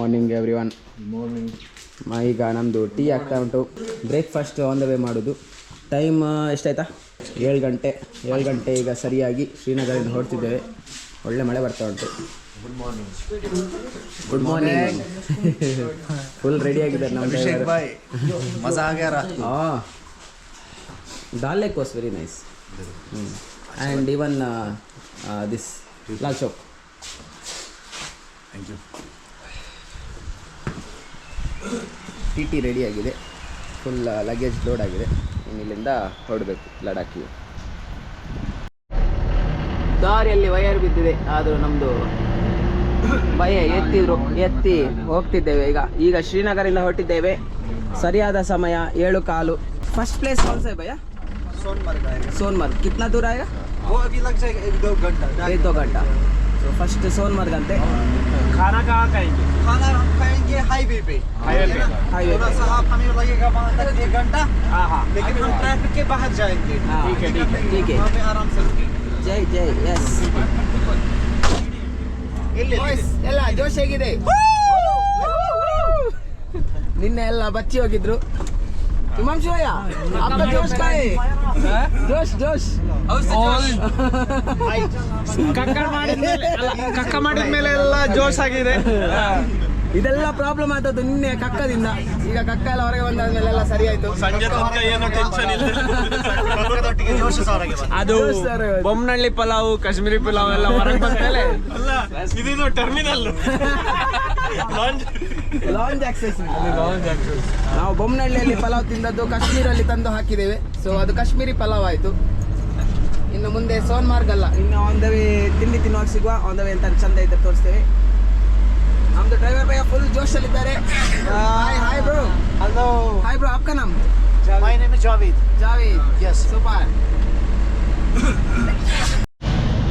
Morning every one. Morning. ಈಗ ನಮ್ಮದು tea ಆಗ್ತಾ ಉಂಟು. ಬ್ರೇಕ್ಫಾಸ್ಟ್ ಆನ್ ದ ವೇ ಮಾಡೋದು. ಟೈಮ್ ಎಷ್ಟಾಯ್ತಾ? 7 ಗಂಟೆ. ಈಗ ಸರಿಯಾಗಿ ಶ್ರೀನಗರದಿಂದ ಹೊರಡ್ತಿದ್ದೇವೆ. ಒಳ್ಳೆ ಮಳೆ ಬರ್ತಾ ಉಂಟು. Good morning. ಫುಲ್ ರೆಡಿ ಆಗಿದ್ದಾರೆ ನಮ್ಮ ಅಭಿಷೇಕ್ ಬಾಯ್. ಮಜಾ ಆಗ್ಯಾರ. Dal Lake was very nice. And even this Lal Chowk. Thank you. TT ready ಆಗಿದೆ. ಫುಲ್ ಲಗೇಜ್ ಲೋಡ್ ಆಗಿದೆ. ಇಲ್ಲಿಂದ ಹೊರಡಬೇಕು ಲಡಾಖಿಗೆ. ದಾರಿಯಲ್ಲಿ ವೈರ್ ಬಿದ್ದಿದೆ, ಆದರೂ ನಮ್ಮದು ಭಯ ಎತ್ತಿ ಹೋಗ್ತಿದ್ದೇವೆ. ಈಗ ಶ್ರೀನಗರಿಂದ ಹೊರಟಿದ್ದೇವೆ. ಸರಿಯಾದ ಸಮಯ 7:15. फर्स्ट प्लेस कौन सा है भैया? सोनमर्ग आएगा. सोनमर्ग कितना दूर आएगा? वो अभी लग जाएगा 1-2 घंटा. 1-2 घंटा. तो फर्स्ट सोनमर्ग अंते. खाना कहाँ खाएंगे? खाना हम खाएंगे हाईवे पे. थोड़ा सा आप हमें लगेगा वहाँ तक 1 घंटा. हाँ. लेकिन हम ट्रैफिक के बाहर जाएंगे. ठीक है. वहाँ पे आराम से रुकेंगे. जय यस. ಎಲ್ಲ ಜೋಶ್ ಹೇಗಿದೆ? ನಿನ್ನೆ ಎಲ್ಲ ಬಚ್ಚಿ ಹೋಗಿದ್ರು. ಹಿಮಾಂಶುಯ್ಯ आपका जोश का है? जोश ಕಕ್ಕ ಮಾಡಿದ ಮೇಲೆ ಎಲ್ಲ ಜೋಶ್ ಆಗಿದೆ. ಇದೆಲ್ಲ ಪ್ರಾಬ್ಲಮ್ ಆದದ್ದು ನಿನ್ನೆ ಕಕ್ಕದಿಂದ. ಈಗ ಕಕ್ಕ ಎಲ್ಲ ಹೊರಗೆ ಬಂದಾದ್ಮೇಲೆ ಎಲ್ಲ ಸರಿ ಆಯ್ತು. ಸಂಜೆ ತನಕ ಏನು ಟೆನ್ಷನ್ ಇಲ್ಲ. ಅದು ಬೊಮ್ಮನಹಳ್ಳಿ ಪಲಾವ್, ಕಾಶ್ಮೀರಿ ಪಲಾವ್ ಎಲ್ಲ ಹೊರಗೆ ಬಂದ್ಮೇಲೆ ಇದು ಟರ್ಮಿನಲ್ ಲಾಂಜ್ ಆಕ್ಸೆಸ್. ನಾವು ಬೊಮ್ಮನಹಳ್ಳಿಯಲ್ಲಿ ಪಲಾವ್ ತಿಂದದ್ದು ಕಾಶ್ಮೀರಲ್ಲಿ ತಂದು ಹಾಕಿದ್ದೇವೆ. ಸೊ ಅದು ಕಾಶ್ಮೀರಿ ಪಲಾವ್ ಆಯಿತು. ಇನ್ನು ಮುಂದೆ ಸೋನ್ಮಾರ್ಗ್ ಅಲ್ಲ, ಇನ್ನು ಆನ್ ದ ವೇ ತಿಂಡಿ ತಿನ್ನುವಾಗ ಸಿಗುವ. ಆನ್ ದ ವೇ ಅಂತ ಚಂದ ಇದ್ದರೆ ತೋರಿಸ್ತೇವೆ. ನಮ್ದು ಡ್ರೈವರ್ ಭಯ್ಯ ಫುಲ್ ಜೋಶಲ್ಲಿದ್ದಾರೆ. Hi bro. Hello. Hi bro, आपका नाम? My name is Javed. Yes. Super.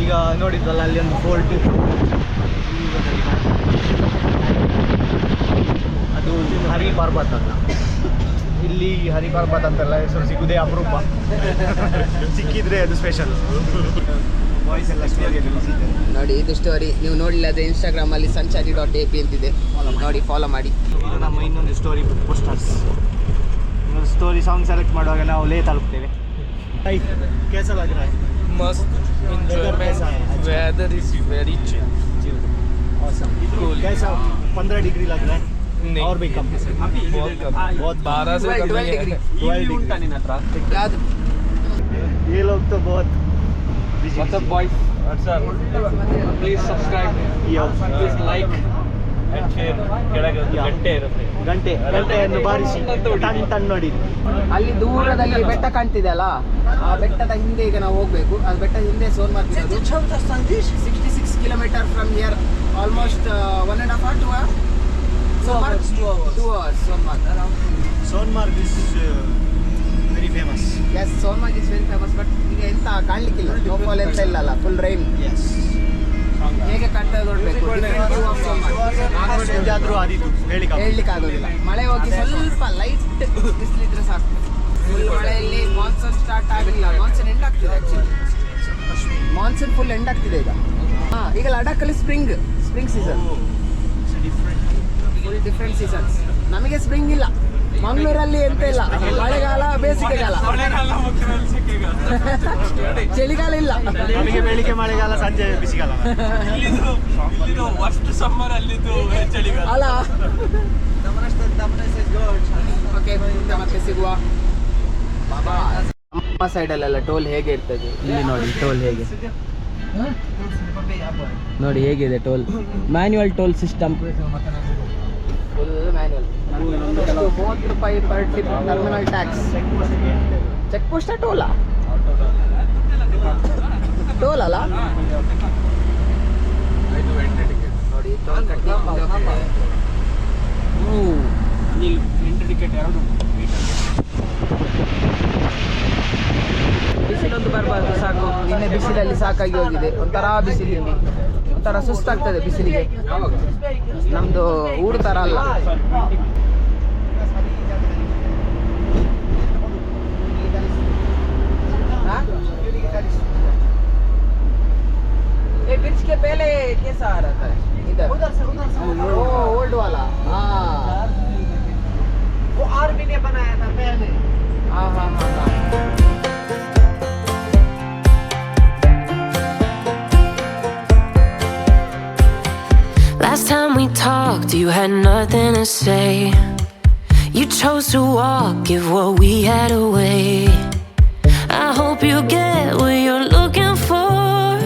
ಈಗ ನೋಡಿದ್ರಲ್ಲ ಅಲ್ಲಿ ಒಂದು ಫೋರ್ಟ್, ಅದು ಹರಿ ಪರ್ವತ ಅಂತ. ಇಲ್ಲಿ ಹರಿ ಪರ್ವತ ಅಂತೆಲ್ಲ ಹೆಸರು ಸಿಗುದೇ ಅಪರೂಪ. ಸಿಕ್ಕಿದ್ರೆ ಅದು ಸ್ಪೆಷಲ್. ವಾಯ್ಸ್ ಎಲ್ಲ ನೋಡಿ, ಇದು ಸ್ಟೋರಿ ನೀವು ನೋಡಲಿಲ್ಲ ಆದರೆ ಇನ್ಸ್ಟಾಗ್ರಾಮಲ್ಲಿ sanchari.ap ಅಂತಿದೆ, ನೋಡಿ ಫಾಲೋ ಮಾಡಿ. ಇದು ನಮ್ಮ ಇನ್ನೊಂದು ಸ್ಟೋರಿ ಪೋಸ್ಟರ್ಸ್. ಇನ್ನೊಂದು ಸ್ಟೋರಿ ಸಾಂಗ್ ಸೆಲೆಕ್ಟ್ ಮಾಡುವಾಗ ನಾವು ಲೇ ತಲುಪ್ತೇವೆ. कैसा लग रहा है? मस्त. Weather is very chill. Awesome. कैसा 15 डिग्री लग रहा है? नहीं, और भी कम. बहुत कम. बहुत 12 से कम 12 डिग्री. 12 डिग्री. ಯಾವುದು? ये लोग तो बहुत busy. What's up boys? What's up? Please subscribe. Please like and share. ಕೆಳಗೆ ಗಂಟೆ ಇರುತ್ತೆ. ಗಂಟೆಯನ್ನು ಬಾರಿಸಿ ಟನ್ ನೋಡಿ. ಅಲ್ಲಿ ದೂರದಲ್ಲಿ ಬೆಟ್ಟ ಕಾಣ್ತಿದೆ ಅಲ್ಲ, ಆ ಬೆಟ್ಟದ ಹಿಂದೆ ಈಗ ನಾವು ಹೋಗಬೇಕು. ಆ ಬೆಟ್ಟದ ಹಿಂದೆ ಸೋನ್ಮಾರ್ಗ್ ಇರೋದು. 66 kilometre from here. Almost 1.5 hours, 2 hours. Soonmarg 2 hours. Soonmarg is very famous. Yes, Soonmarg is very famous, but ಈಗ ಎಂತ ಕಾಣ್ಲಿಕ್ಕಿಲ್ಲ. ಸ್ನೋಫಾಲ್ ಎಂತ ಇಲ್ಲಲ್ಲ, ಫುಲ್ ರೈನ್. Yes. ಹೇಗೆ ಕಾಣ್ತಾ ನೋಡ್ಬೇಕು. ಆದ್ರೂ ಆದಿತ್ತು ಹೇಳಲಿಕ್ಕೆ ಆಗೋದಿಲ್ಲ. ಮಳೆ ಹೋಗಿ ಸ್ವಲ್ಪ ಲೈಟ್ ಬಿಸಿಲಿದ್ರೆ ಸಾಕು. ಫುಲ್ ಮಳೆಯಲ್ಲಿ ಮಾನ್ಸೂನ್ ಸ್ಟಾರ್ಟ್ ಆಗಿಲ್ಲ, ಮಾನ್ಸೂನ್ ಎಂಡ್ ಆಗ್ತಿದೆ. ಆ್ಯಕ್ಚುಲಿ ಮಾನ್ಸೂನ್ ಫುಲ್ ಎಂಡ್ ಆಗ್ತಿದೆ ಈಗ. ಈಗ ಲಡಾಖಲ್ಲಿ spring season. Full different seasons. ನಮಗೆ ಸ್ಪ್ರಿಂಗ್ ಇಲ್ಲ, ಮಂಗಳೂರಲ್ಲಿ ಎಂತ ಇಲ್ಲ. ಮಳೆಗಾಲ, ಬೇಸಿಗೆಗಾಲ, ಚಳಿಗಾಲ ಇಲ್ಲ. ನಮಗೆ ಬೆಳಿಗ್ಗೆ ಮಳೆಗಾಲ, ಸಂಜೆ ಬಿಸಿಗಾಲ. ಫಸ್ಟ್ ಸಮ್ಮರ್ ಅಲ್ಲಿದ್ದು ಚಳಿಗಾಲ ಅಲ್ಲ. ಓಕೆ, ಮತ್ತೆ ಸಿಗುವ. ನಮ್ಮ ಸೈಡಲ್ಲೆಲ್ಲ ಟೋಲ್ ಹೇಗೆ ಇರ್ತದೆ ಇಲ್ಲಿ ನೋಡಿ. ಟೋಲ್ ಹೇಗೆ ನೋಡಿ, ಹೇಗಿದೆ toll. Manual toll system, full manual. 30 ರೂಪಾಯಿ per trip terminal tax. Check post toll ಅಲ್ಲ ನೋಡಿ. ಟೋಲ್ ಕಟ್ಟಿ ಟಿಕೆಟ್ ಎರಡು. ಬಿಸಿಲೊಂದು ಬರಬಾರ್ದು, ಸಾಕು. ನಿನ್ನೆ ಬಿಸಿಲಲ್ಲಿ ಸಾಕಾಗಿ ಹೋಗಿದೆ. ಒಂಥರ ಬಿಸಿಲಿಲ್ಲಿ ಒಂಥರ ಸುಸ್ತಾಗ್ತದೆ ಬಿಸಿಲಿಗೆ. ನಮ್ಮದು ಊರು ಥರ ಅಲ್ಲ. ब्रिज के पहले कैसा आ रहा था इधर? उधर से ओल्ड वाला left, you had nothing to say. You chose to walk, give what we had away. I hope you get what you're looking for,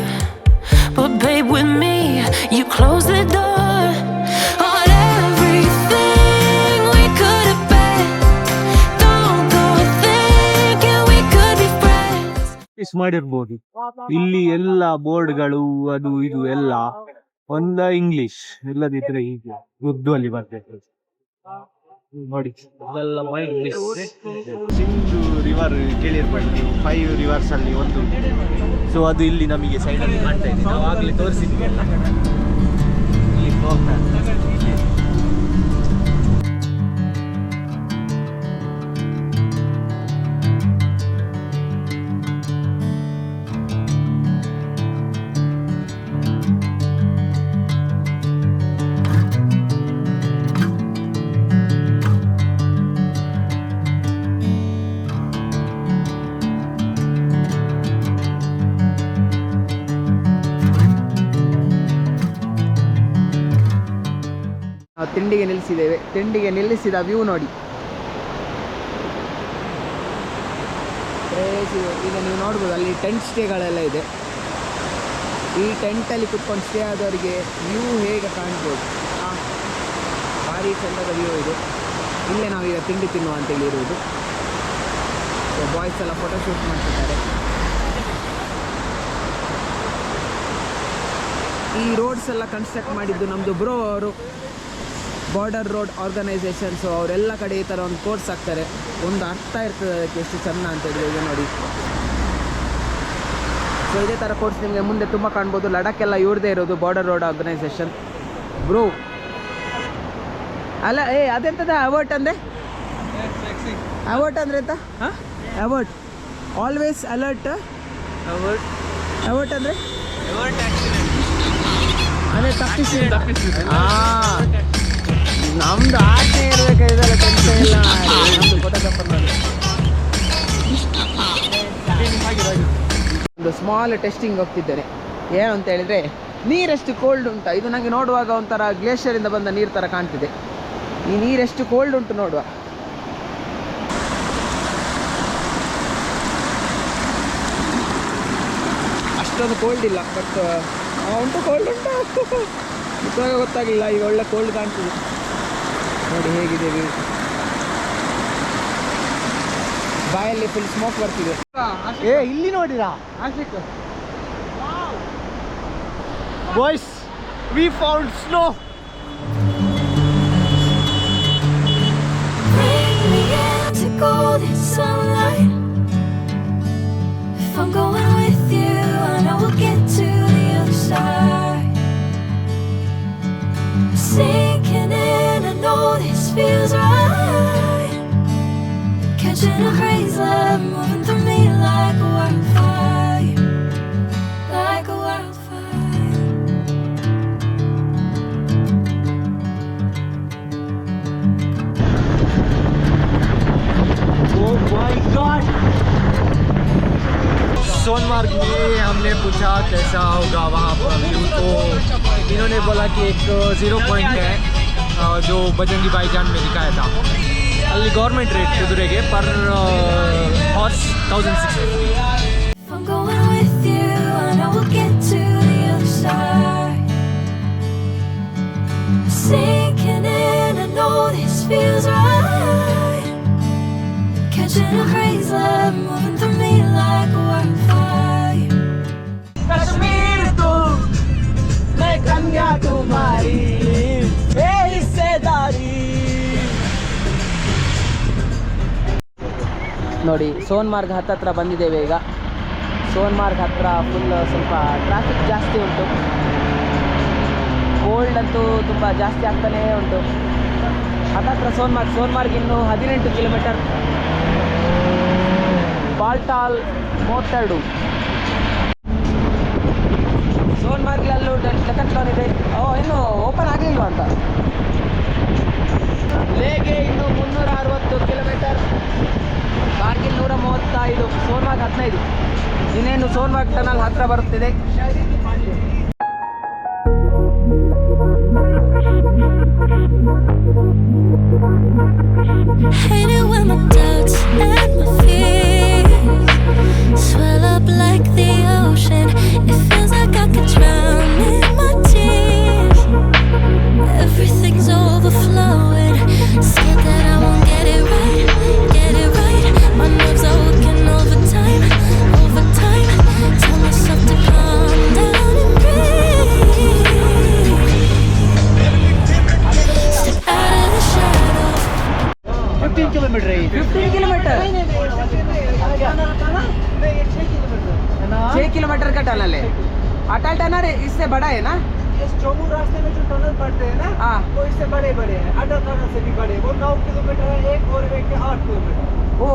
but babe, with me, you close the door on everything we could have been. Don't go thinking we could be friends. Notice ಮಾಡಿರ್ಬೋದು, ಇಲ್ಲಿ ಎಲ್ಲ ಬೋರ್ಡ್ಗಳು ಅದು ಇದು ಎಲ್ಲ ಒಂದ English, ಇಲ್ಲದಿದ್ರೆ ಹೀಗೆ ಉರ್ದು ಅಲ್ಲಿ ಬರ್ತೈತೆ ನೋಡಿ. ಇದೆಲ್ಲ ಇಂಗ್ಲಿಷ್. ಸಿಂಧು ರಿವರ್ ಕೇಳಿರ್ಬೋದು ನೀವು, 5 ರಿವರ್ಸ್ ಅಲ್ಲಿ ಒಂದು. ಸೊ ಅದು ಇಲ್ಲಿ ನಮಗೆ ಸೈಡಲ್ಲಿ ಕಾಣ್ತಾ ಇದೆ, ನಾವು ಆಗಲೇ ತೋರಿಸಿದ್ವಿ ಎಲ್ಲ. ಇಲ್ಲಿ ಹೋಗ್ತಾ ತಿಂಡಿಗೆ ನಿಲ್ಲಿಸಿದ್ದೇವೆ. ತಿಂಡಿಗೆ ನಿಲ್ಲಿಸಿದ ವ್ಯೂ ನೋಡಿ. ಈಗ ನೀವು ನೋಡ್ಬೋದು ಅಲ್ಲಿ ಟೆಂಟ್ ಸ್ಟೇಗಳೆಲ್ಲ ಇದೆ. ಈ ಟೆಂಟಲ್ಲಿ ಕುತ್ಕೊಂಡು ಸ್ಟೇ ಆದವರಿಗೆ ವ್ಯೂ ಹೇಗೆ ಕಾಣ್ಬೋದು, ಭಾರಿ ಚಂದದ ವ್ಯೂ ಇದು. ಇಲ್ಲೇ ನಾವೀಗ ತಿಂಡಿ ತಿನ್ನುವ ಅಂತೇಳಿ ಇರುವುದು. ಸೊ ಬಾಯ್ಸ್ ಎಲ್ಲ ಫೋಟೋಶೂಟ್ ಮಾಡ್ತಿದ್ದಾರೆ. ಈ ರೋಡ್ಸ್ ಎಲ್ಲ ಕನ್ಸ್ಟ್ರಕ್ಟ್ ಮಾಡಿದ್ದು ನಮ್ಮದು ಬ್ರೋ ಅವರು, ಬಾರ್ಡರ್ ರೋಡ್ ಆರ್ಗನೈಸೇಷನ್. ಸೊ ಅವರೆಲ್ಲ ಕಡೆ ಈ ಥರ ಒಂದು ಕೋರ್ಸ್ ಹಾಕ್ತಾರೆ, ಒಂದು ಅರ್ಥ ಇರ್ತದೆ ಅದಕ್ಕೆ ಎಷ್ಟು ಚೆಂದ ಅಂತ ಹೇಳಿದ್ರೆ. ಈಗ ನೋಡಿ, ಸೊ ಇದೇ ಥರ ಕೋರ್ಸ್ ನಿಮಗೆ ಮುಂದೆ ತುಂಬ ಕಾಣ್ಬೋದು. ಲಡಾಖೆಲ್ಲ ಇವ್ರದೇ ಇರೋದು ಬಾರ್ಡರ್ ರೋಡ್ ಆರ್ಗನೈಸೇಷನ್. ಬ್ರೋ ಅಲ್ಲ, ಅದೆಂತದ ಅವಾರ್ಡ್ ಅಂದರೆ? ಅವಾರ್ಡ್ ಅಂದರೆ ಎಂತ? Award always alert. ಅವಾರ್ಡ್ ಅಂದರೆ ಅದೇ ತಪ್ಪಿಸಿ. ನಮ್ದು ಆಚೆ ಇರಬೇಕಾಗಿದ್ದಲ್ಲ, ಟೆನ್ಷನ್ ಇಲ್ಲ. ನಮ್ಮದು ಫೋಟೋಗ್ರಾಫರ್ ಒಂದು ಸ್ಮಾಲ್ ಟೆಸ್ಟಿಂಗ್ ಹೋಗ್ತಿದ್ದೇನೆ. ಏನು ಅಂತ ಹೇಳಿದರೆ, ನೀರೆಷ್ಟು ಕೋಲ್ಡ್ ಉಂಟು. ಇದು ನನಗೆ ನೋಡುವಾಗ ಒಂಥರ ಗ್ಲೇಷಿಯರಿಂದ ಬಂದ ನೀರು ಥರ ಕಾಣ್ತಿದೆ. ಈ ನೀರೆಷ್ಟು ಕೋಲ್ಡ್ ಉಂಟು ನೋಡುವ. ಅಷ್ಟೊಂದು ಕೋಲ್ಡ್ ಇಲ್ಲ, ಬಟ್ ಉಂಟು, ಕೋಲ್ಡ್ ಉಂಟು. ಇವಾಗ ಗೊತ್ತಾಗಲಿಲ್ಲ, ಈಗ ಒಳ್ಳೆ ಕೋಲ್ಡ್ ಕಾಣ್ತಿದೆ ನೋಡಿ ಹೇಗಿದೆ ವ್ಯೂ. ಬಾಯಲ್ಲಿ ಫುಲ್ ಸ್ಮೋಕ್ ಬರ್ತಿದೆ. ಇಲ್ಲಿ ನೋಡಿರಾ Ashik boys, we found snow. Golden sunlight. If I'm going with you, I know we'll get to the other side. Sinking in, I know this feels right. Catching a crazy love, moving through me like a wildfire, like a wildfire. Oh my God! Sonamarg में हमने पूछा कैसा होगा वहाँ पर view, तो इन्होंने बोला कि एक 0 पॉइंट है जो बजरंगी भाईजान में दिखाया था. ಅಲ್ಲಿ ಗೌರ್ಮೆಂಟ್ ರೇಟ್ ಕುದುರೆಗೆ per horse 1650. If I'm going with you, I know we'll get to the other side. Sinking in, I know this feels right. Catching a crazy love, moving through me like a wildfire. Kashmir तो मैं कन्याकुमारी, हिस्सेदारी. ನೋಡಿ, ಸೋನ್ಮಾರ್ಗ್ ಹತ್ತತ್ರ ಬಂದಿದ್ದೇವೆ ಈಗ. ಸೋನ್ಮಾರ್ಗ್ ಹತ್ರ full ಸ್ವಲ್ಪ traffic ಜಾಸ್ತಿ ಉಂಟು. ಕೋಲ್ಡ್ ಅಂತೂ ತುಂಬ ಜಾಸ್ತಿ ಆಗ್ತಾನೇ ಉಂಟು. ಹತ್ತತ್ರ ಸೋನ್ಮಾರ್ಗ್ ಇನ್ನು 18 ಕಿಲೋಮೀಟರ್. ಬಾಲ್ಟಾಲ್ 32. ಸೋನ್ಮಾರ್ಗ್ಲಲ್ಲೂ ಡೆಕತ್ಲಾನ್ ಇದೆ. ಇನ್ನೂ ಓಪನ್ ಆಗಲಿಲ್ವಾ ಅಂತ. ಲೇಗೆ ಇನ್ನು 360 ಕಿಲೋಮೀಟರ್. ಕಾರ್ಗಿಲ್ 135. ಸೋನ್ಮಾರ್ಗ್ 15. ಇನ್ನೇನು ಸೋನ್ಮಾರ್ಗ್ ಟನಲ್ ಹತ್ತಿರ ಬರುತ್ತಿದೆ. Hate it when my doubts and my fears swell up like the ocean. It feels like I could drown in my tears. Everything's overflowing. Scared that I won't get it right, get it right. My nerves are working overtime, overtime. Tell myself to calm down and breathe. Step out of the shadow. 15 kilometre है 15 kilometre 6 kilometre का tunnel है। अटल tunnel इससे बड़ा है ना? इस जम्मू रास्ते में जो टनल पड़ते हैं ना हाँ। वो इससे बड़े बड़े हैं। अटल टनल से भी बड़े, वो 9 किलोमीटर है एक, और एक के 8 किलोमीटर। वो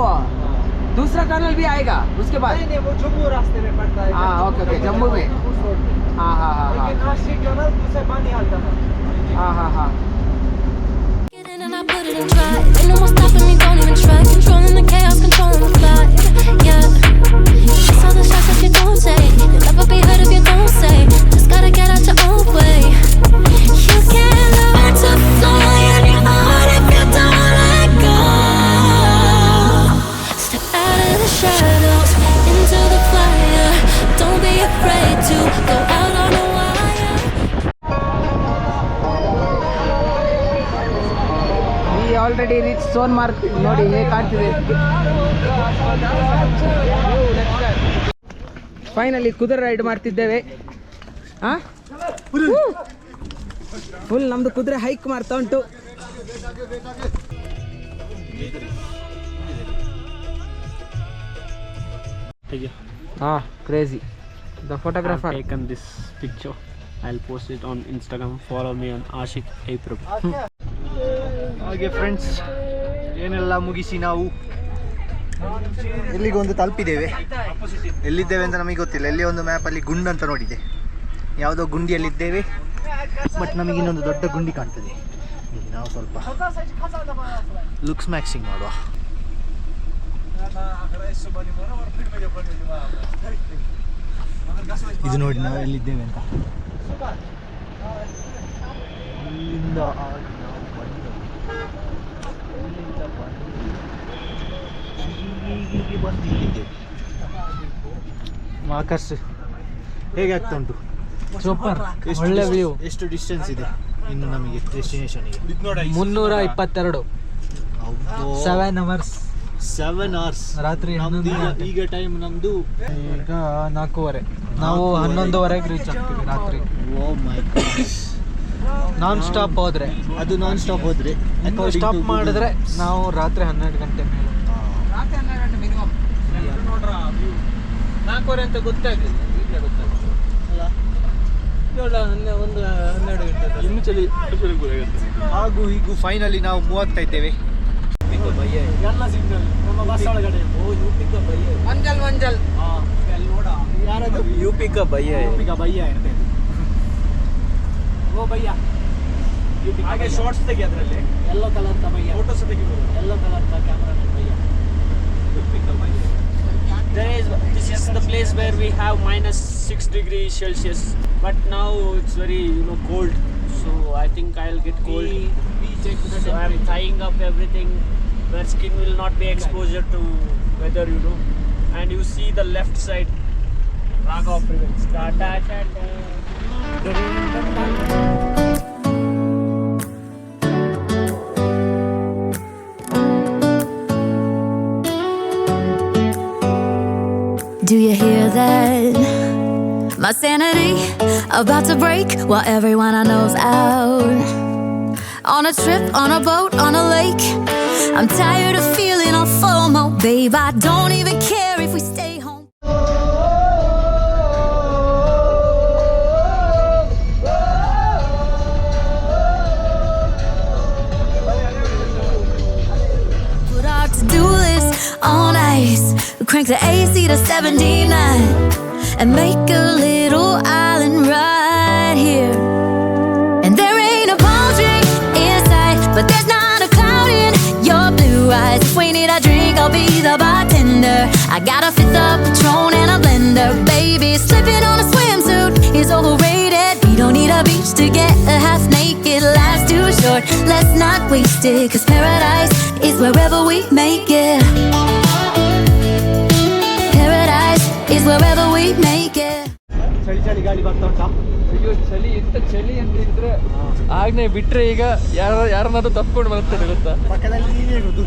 दूसरा टनल भी आएगा उसके बाद? नहीं नहीं, वो जम्मू रास्ते में पड़ता है। हाँ, ओके, ओके, जम्मू में। उस रोड पे। हाँ हाँ हाँ लेकिन नासिक टनल उससे पानी आता है। हाँ हाँ हाँ। Get in and I put it in drive. Ain't no more stopping me, don't even try. Controlling the chaos, controlling the vibe. Yeah. It's all the shots that you don't take. You'll never be heard if you don't say. Just gotta get out your own way. You can't learn to fly in your heart if you don't let go. Step out of the shadows, into the fire. Don't be afraid to go out on a wire. We already reached Sonamarg. ನೋಡಿ ಹೇಗೆ ಕಾಣ್ತಿದೆ. Finally ಕುದುರೆ ride ಮಾಡ್ತಿದ್ದೇವೆ. Full ನಮ್ದು ಕುದುರೆ hike ಮಾಡ್ತಾ ಉಂಟು. Crazy. The photographer taken this picture. I'll post it on Instagram. Follow me on Ashik April. ಹಾಗೆ ಫ್ರೆಂಡ್ಸ್, ಏನೆಲ್ಲ ಮುಗಿಸಿ ನಾವು ಇಲ್ಲಿಗೊಂದು ತಲುಪಿದ್ದೇವೆ. ಎಲ್ಲಿದ್ದೇವೆ ಅಂತ ನಮಗೆ ಗೊತ್ತಿಲ್ಲ. ಎಲ್ಲಿ ಒಂದು ಮ್ಯಾಪಲ್ಲಿ ಗುಂಡು ಅಂತ ನೋಡಿದೆ, ಯಾವುದೋ ಗುಂಡಿಯಲ್ಲಿದ್ದೇವೆ. ಬಟ್ ನಮಗೆ ಇನ್ನೊಂದು ದೊಡ್ಡ ಗುಂಡಿ ಕಾಣ್ತದೆ. ಇಲ್ಲಿ ನಾವು ಸ್ವಲ್ಪ ಲುಕ್ಸ್ ಮ್ಯಾಕ್ಸಿಂಗ್ ಮಾಡುವ. ಇದು ನೋಡಿ ನಾವು ಎಲ್ಲಿದ್ದೇವೆ ಅಂತ. ಇಲ್ಲಿಂದ ಮಾರ್ಕಸ್ ಹೇಗೆ ಆಗ್ತಾ ಉಂಟು? ಸೂಪರ್, ಒಳ್ಳೆ ವ್ಯೂ. ಎಷ್ಟು ಡಿಸ್ಟೆನ್ಸ್ ಇದೆ ಇನ್ನು ನಮಗೆ ಡೆಸ್ಟಿನೇಷನ್ಗೆ? 322. 7 ಅವರ್ಸ್. 7 ಅವರ್ಸ್ ರಾತ್ರಿ ಈಗ ಟೈಮ್ ನಮ್ದು ಈಗ 4:15. ನಾವು 11:00ವರೆಗೆ ರೀಚ್ ಆಗ್ತೀವಿ ರಾತ್ರಿ. ಓ ಮೈ ಗಾಡ್. ನಾನ್ ಸ್ಟಾಪ್ ಹೋದ್ರೆ, ಅದು ನಾನ್ ಸ್ಟಾಪ್ ಹೋದ್ರೆ ಸ್ಟಾಪ್ ಮಾಡಿದ್ರೆ ನಾವು ರಾತ್ರಿ 12 ಗಂಟೆ ಮೇಲೆ. ರಾತ್ರಿ 12 ಗಂಟೆ ಮಿನಿಮಮ್. 4:15 ಅಂತ ಗೊತ್ತಾಗಲಿಲ್ಲ, ಈಗ ಗೊತ್ತಾಗ್ತದೆ ಅಲ್ಲ. 12 ಗಂಟೆ ಇನ್ನು ಚಳಿ ಹಾಗೂ ಹೀಗೂ ಫೈನಲಿ ನಾವು ಮೂವ್ ಆಗ್ತಾ ಇದ್ದೇವೆ. ಎಲ್ಲ ಸಿಗ್ನಲ್ ನಮ್ಮ ಬಸ್ ಒಳಗಡೆ. ಮಂಜಲ್ ಮಂಜಲ್ ಯಾರದು? यूपी का भैया है. यूपी का भैया है. वो भैया ಹಾಗೆ ಶಾರ್ಟ್ಸ್ ತೆಗಿ, ಅದರಲ್ಲಿ ಯೆಲ್ಲೋ ಕಲರ್ ಕ ಭೈया, ಫೋಟೋಸ್ ತೆಗಿಬಹುದು. ಯೆಲ್ಲೋ ಕಲರ್ ಕ cameraman ಭೈया. This is the place where we have -6 degrees Celsius, but now it's very cold, so I think I'll get cold. We check the So I'm tying up everything where skin will not be exposure to weather, and you see the left side Raghav Privets. Do you hear that? My sanity about to break while everyone I know's out. On a trip, on a boat, on a lake. I'm tired of feeling all FOMO, babe. I don't even care if we stay home. Put our to-do list on ice. Crank the AC to 79 and make a little island right here. And there ain't a palm tree in sight, but there's not a cloud in your blue eyes. If we need a drink, I'll be the bartender. I got a fifth of Patron and a blender. Baby, slipping on a swimsuit is overrated. We don't need a beach to get half naked. Life's too short. Let's not waste it, 'cause paradise is wherever we make it. Paradise is wherever we make it. ಚಳಿ ಚಳಿ ಗಾಳಿ ಬರ್ತಾ ಉಂಟಾ? ಅಯ್ಯೋ ಚಳಿ ಎಂತ ಚಳಿ ಅಂತಿದ್ರೆ ಆಗ್ನೇ ಬಿಟ್ರೆ ಈಗ ಯಾರನ್ನಾದ್ರೂ ತಪ್ಪಿಕೊಂಡು ಬರ್ತೇನೆ ಗೊತ್ತಾ. ಪಕ್ಕದಲ್ಲಿ ನೀನೇ ಇರೋದು.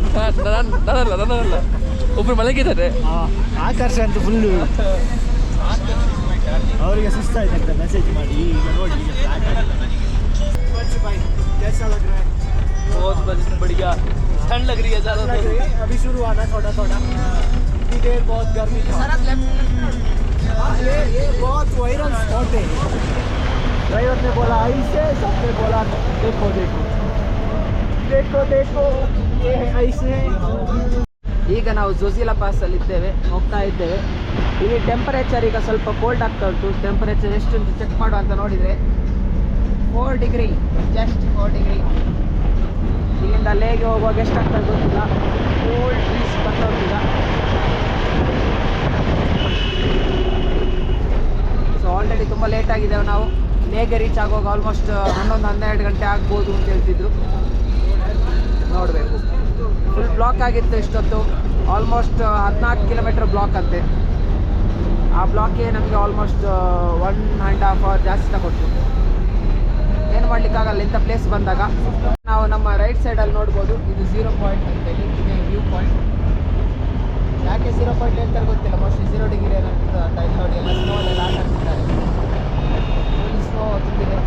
ನನ್ನಲ್ಲ ಒಬ್ರು ಮಲಗಿದ್ದಾರೆ. ಆಕರ್ಷ ಅಂತ ಫುಲ್ಲು ಅವರಿಗೆ ಸುಸ್ತಾಯ್ತು ಅಂತ ಮೆಸೇಜ್ ಮಾಡಿ ಈಗ ನೋಡಿ ಈಗ ಫ್ಲಾಟ್ बहुत बढ़िया ठंड लग रही है ज़्यादा. अभी शुरू आना थोड़ा थोड़ा इतनी देर बहुत गर्मी था. ये बहुत वायरल स्पॉट है. ड्राइवर ने बोला ऐसे, सबने बोला देखो देखो देखो देखो ये है ऐसे. ಈಗ ನಾವು ಜೋಜಿಲಾ ಪಾಸಲ್ಲಿ ಇದ್ದೇವೆ, ಹೋಗ್ತಾ ಇದ್ದೇವೆ. ಇಲ್ಲಿ ಟೆಂಪರೇಚರ್ ಈಗ ಸ್ವಲ್ಪ ಕೋಲ್ಡ್ ಆಗ್ತಾ ಉಂಟು. ಟೆಂಪರೇಚರ್ ಎಷ್ಟು ಅಂತ ಚೆಕ್ ಮಾಡುವ ಅಂತ ನೋಡಿದರೆ 4 ಡಿಗ್ರಿ, ಜಸ್ಟ್ 4 ಡಿಗ್ರಿ. ಇಲ್ಲಿಂದ ಲೇಗೆ ಹೋಗುವಾಗ ಎಷ್ಟಾಗ್ತದೆ ಗೊತ್ತಿಲ್ಲ. ಕೋಲ್ಡ್ ಬ್ರೀಸ್ ಬರ್ತಾ ಉಂಟೀಗ. ಸೊ ಆಲ್ರೆಡಿ ತುಂಬ ಲೇಟ್ ಆಗಿದ್ದೇವೆ ನಾವು. ಲೇಗೆ ರೀಚ್ ಆಗುವಾಗ ಆಲ್ಮೋಸ್ಟ್ 11-12 ಗಂಟೆ ಆಗ್ಬೋದು ಅಂತ ಹೇಳ್ತಿದ್ರು. ನೋಡಬೇಕು. ಫುಲ್ ಬ್ಲಾಕ್ ಆಗಿತ್ತು ಇಷ್ಟೊತ್ತು. ಆಲ್ಮೋಸ್ಟ್ 14 ಕಿಲೋಮೀಟರ್ ಬ್ಲಾಕ್ ಅಂತೆ. ಆ ಬ್ಲಾಕ್ಗೆ ನಮಗೆ ಆಲ್ಮೋಸ್ಟ್ 1.5 ಅವರ್ ಜಾಸ್ತಿ ತಗೊಟ್ಟು. ಏನು ಮಾಡಲಿಕ್ಕಾಗಲ್ಲ ಇಂಥ ಪ್ಲೇಸ್ ಬಂದಾಗ. ನಾವು ನಮ್ಮ ರೈಟ್ ಸೈಡಲ್ಲಿ ನೋಡ್ಬೋದು, ಇದು 0 ಪಾಯಿಂಟ್ ಅಂತೇಳಿ ಇದೆ ವ್ಯೂ ಪಾಯಿಂಟ್. ಯಾಕೆ 0 ಪಾಯಿಂಟ್ ಹೇಳ್ತಾರೆ ಗೊತ್ತಿಲ್ಲ. ಮೋಸ್ಟ್ಲಿ 0 ಡಿಗ್ರಿ ಏನಾಗ್ತದೆ ಅಂತ. ಇಲ್ಲಿ ನೋಡಿ ಎಲ್ಲ ಸ್ನೋ ಎಲ್ಲ ಆಟ ಆಡ್ತಿದ್ದಾರೆ. ಫುಲ್ ಸ್ನೋ ತುಂಬಿದೆ.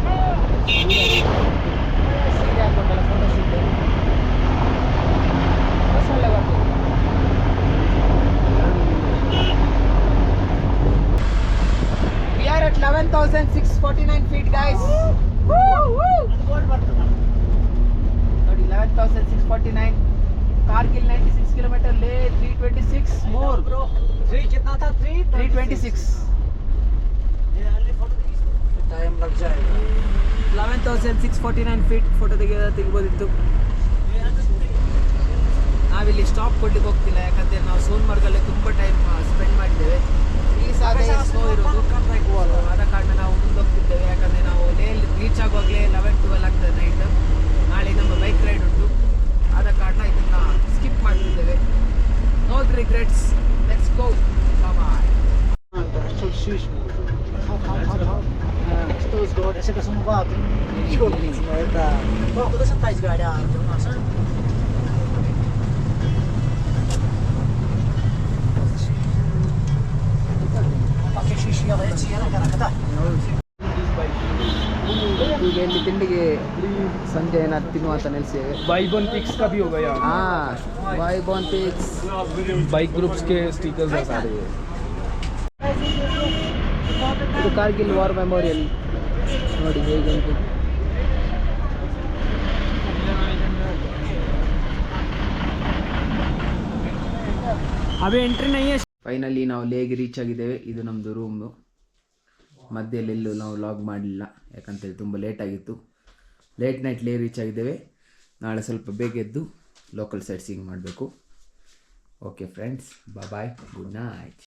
ಸೀರೆ ಹಾಕೊಂಡೆಲ್ಲ ಫೋಟೋ ಶೂಟ್ ಒಳ್ಳೆ ಬರ್ತದೆ. We are at 11,649 feet, guys. ನೋಡಿ 11,649. कारगिल 96 किलोमीटर, ले 326 more. 3 कितना था? 326. टाइम लग जाएगा. 11,649 feet ಫೋಟೋ ತೆಗಿಬೋದಿತ್ತು. ನಾವಿಲ್ಲಿ ಸ್ಟಾಪ್ ಕೊಡ್ಲಿಕ್ಕೆ ಹೋಗ್ತಿಲ್ಲ, ಯಾಕಂದರೆ ನಾವು ಸೋನ್ಮಾರ್ಗಲ್ಲೇ ತುಂಬ ಟೈಮ್ ಸ್ಪೆಂಡ್ ಮಾಡಿದ್ದೇವೆ. ಈ ಸಾಗ ಸ್ನೋ ಇರೋದು ಆದ ಕಾರಣ ನಾವು ಮುಂದೆ ಹೋಗ್ತಿದ್ದೇವೆ. ಯಾಕಂದರೆ ನಾವು ಲೇಯಲ್ಲಿ ರೀಚ್ ಆಗುವಾಗಲೇ 11-12 ಆಗ್ತದೆ ನೈಟ್. ನಾಳೆ ನಮ್ಮ ಬೈಕ್ ರೈಡ್ ಉಂಟು. ಆದ ಕಾರಣ ಇದನ್ನು ಸ್ಕಿಪ್ ಮಾಡ್ತಿದ್ದೇವೆ. No regrets, let's go. Bye. Что с города, это сумбат. Это. Куда сантайс गाड्या у нас? ಈಗ ಇಲ್ಲಿ ತಿಂಡಿಗೆ ಸಂಜೆ ಏನಾದ್ರು ತಿನ್ನುವಂತ ನೆಲೆಸಿದ್ದೇವೆ. बाइबन पिक्स का भी हो गया. हाँ, बाइबन पिक्स. बाइक ग्रुप्स के स्टिकर्स है सारे. ಇದು ಕಾರ್ಗಿಲ್ ವಾರ್ ಮೆಮೋರಿಯಲ್ ನೋಡಿ ಹೇಗೆ ಉಂಟು. अभी एंट्री नहीं है. ಫೈನಲಿ ನಾವು ಲೇಗೆ ರೀಚ್ ಆಗಿದ್ದೇವೆ. ಇದು ನಮ್ಮದು ರೂಮು. ಮಧ್ಯೆಲ್ಲೆಲ್ಲೂ ನಾವು ಲಾಗ್ ಮಾಡಲಿಲ್ಲ, ಯಾಕಂತೇಳಿ ತುಂಬ ಲೇಟ್ ಆಗಿತ್ತು. ಲೇಟ್ ನೈಟ್ ಲೇ ರೀಚ್ ಆಗಿದ್ದೇವೆ. ನಾಳೆ ಸ್ವಲ್ಪ ಬೇಗ ಎದ್ದು ಲೋಕಲ್ ಸೈಟ್ ಸೀಯಿಂಗ್ ಮಾಡಬೇಕು. ಓಕೆ ಫ್ರೆಂಡ್ಸ್, ಬಾಯ್, ಗುಡ್ ನೈಟ್.